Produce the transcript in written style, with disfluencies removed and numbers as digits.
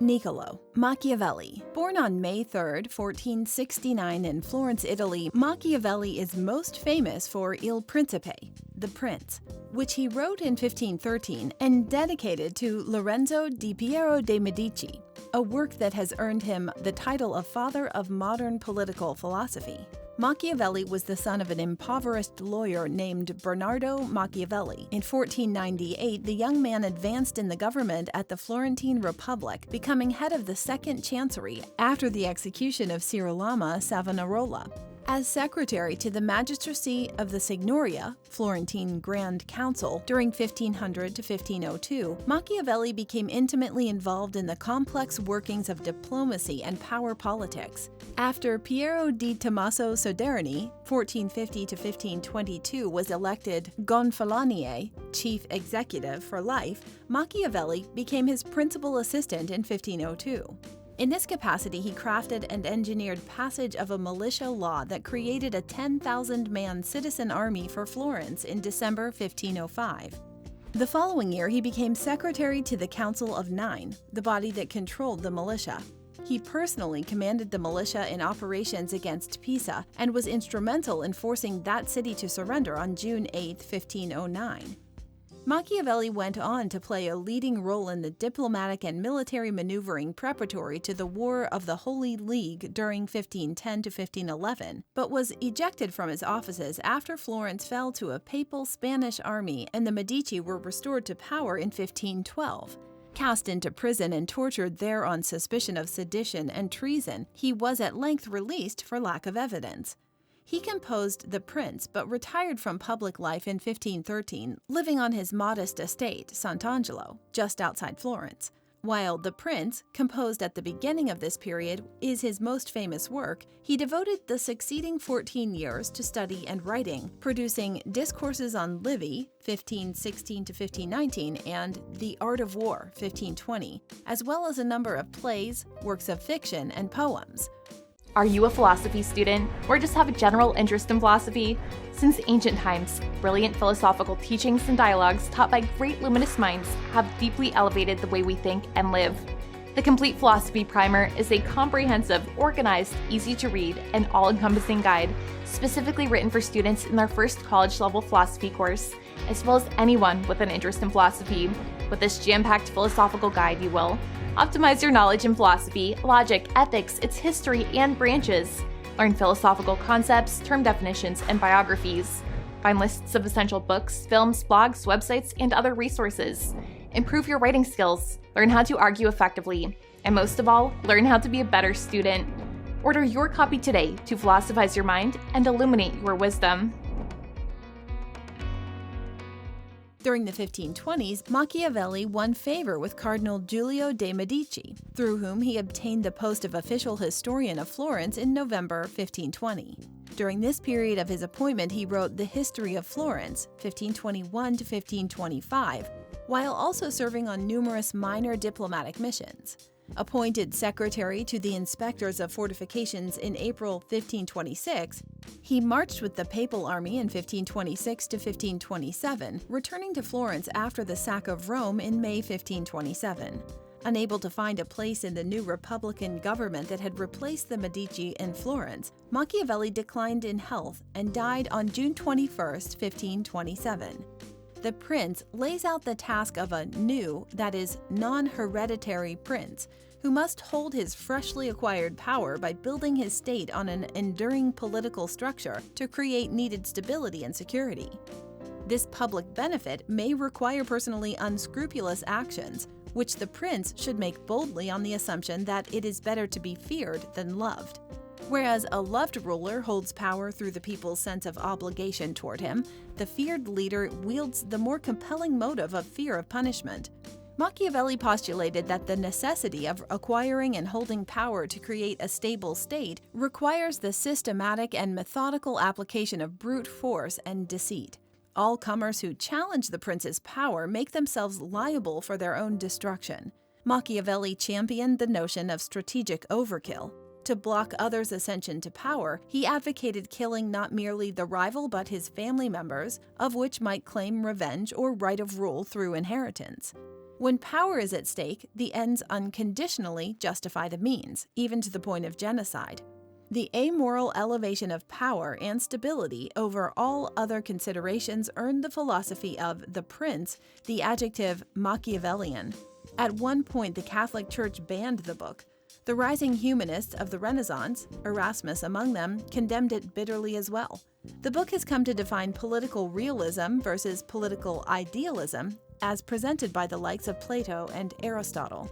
Niccolò Machiavelli. Born on May 3, 1469 in Florence, Italy, Machiavelli is most famous for Il Principe, The Prince, which he wrote in 1513 and dedicated to Lorenzo di Piero de' Medici, a work that has earned him the title of Father of Modern Political Philosophy. Machiavelli was the son of an impoverished lawyer named Bernardo Machiavelli. In 1498, the young man advanced in the government at the Florentine Republic, becoming head of the second chancery after the execution of Girolamo Savonarola. As secretary to the magistracy of the Signoria, Florentine Grand Council, during 1500 to 1502, Machiavelli became intimately involved in the complex workings of diplomacy and power politics. After Piero di Tommaso Soderini, 1450 to 1522, was elected Gonfalonier, chief executive for life, Machiavelli became his principal assistant in 1502. In this capacity, he crafted and engineered passage of a militia law that created a 10,000-man citizen army for Florence in December 1505. The following year, he became secretary to the Council of Nine, the body that controlled the militia. He personally commanded the militia in operations against Pisa and was instrumental in forcing that city to surrender on June 8, 1509. Machiavelli went on to play a leading role in the diplomatic and military maneuvering preparatory to the War of the Holy League during 1510 to 1511, but was ejected from his offices after Florence fell to a papal Spanish army and the Medici were restored to power in 1512. Cast into prison and tortured there on suspicion of sedition and treason, he was at length released for lack of evidence. He composed The Prince, but retired from public life in 1513, living on his modest estate, Sant'Angelo, just outside Florence. While The Prince, composed at the beginning of this period, is his most famous work, he devoted the succeeding 14 years to study and writing, producing Discourses on Livy, 1516 to 1519, and The Art of War, 1520, as well as a number of plays, works of fiction, and poems. Are you a philosophy student, or just have a general interest in philosophy? Since ancient times, brilliant philosophical teachings and dialogues taught by great luminous minds have deeply elevated the way we think and live. The Complete Philosophy Primer is a comprehensive, organized, easy-to-read, and all-encompassing guide specifically written for students in their first college-level philosophy course, as well as anyone with an interest in philosophy. With this jam-packed philosophical guide, you will optimize your knowledge in philosophy, logic, ethics, its history, and branches. Learn philosophical concepts, term definitions, and biographies. Find lists of essential books, films, blogs, websites, and other resources. Improve your writing skills. Learn how to argue effectively. And most of all, learn how to be a better student. Order your copy today to philosophize your mind and illuminate your wisdom. During the 1520s, Machiavelli won favor with Cardinal Giulio de' Medici, through whom he obtained the post of official historian of Florence in November 1520. During this period of his appointment, he wrote The History of Florence, 1521 to 1525, while also serving on numerous minor diplomatic missions. Appointed secretary to the inspectors of fortifications in April 1526, he marched with the papal army in 1526 to 1527, returning to Florence after the sack of Rome in May 1527. Unable to find a place in the new Republican government that had replaced the Medici in Florence, Machiavelli declined in health and died on June 21, 1527. The Prince lays out the task of a new, that is, non-hereditary prince, who must hold his freshly acquired power by building his state on an enduring political structure to create needed stability and security. This public benefit may require personally unscrupulous actions, which the prince should make boldly on the assumption that it is better to be feared than loved. Whereas a loved ruler holds power through the people's sense of obligation toward him, the feared leader wields the more compelling motive of fear of punishment. Machiavelli postulated that the necessity of acquiring and holding power to create a stable state requires the systematic and methodical application of brute force and deceit. All comers who challenge the prince's power make themselves liable for their own destruction. Machiavelli championed the notion of strategic overkill. To block others' ascension to power, he advocated killing not merely the rival but his family members, of which might claim revenge or right of rule through inheritance. When power is at stake, the ends unconditionally justify the means, even to the point of genocide. The amoral elevation of power and stability over all other considerations earned the philosophy of the Prince the adjective Machiavellian. At one point, the Catholic Church banned the book. The rising humanists of the Renaissance, Erasmus among them, condemned it bitterly as well. The book has come to define political realism versus political idealism, as presented by the likes of Plato and Aristotle.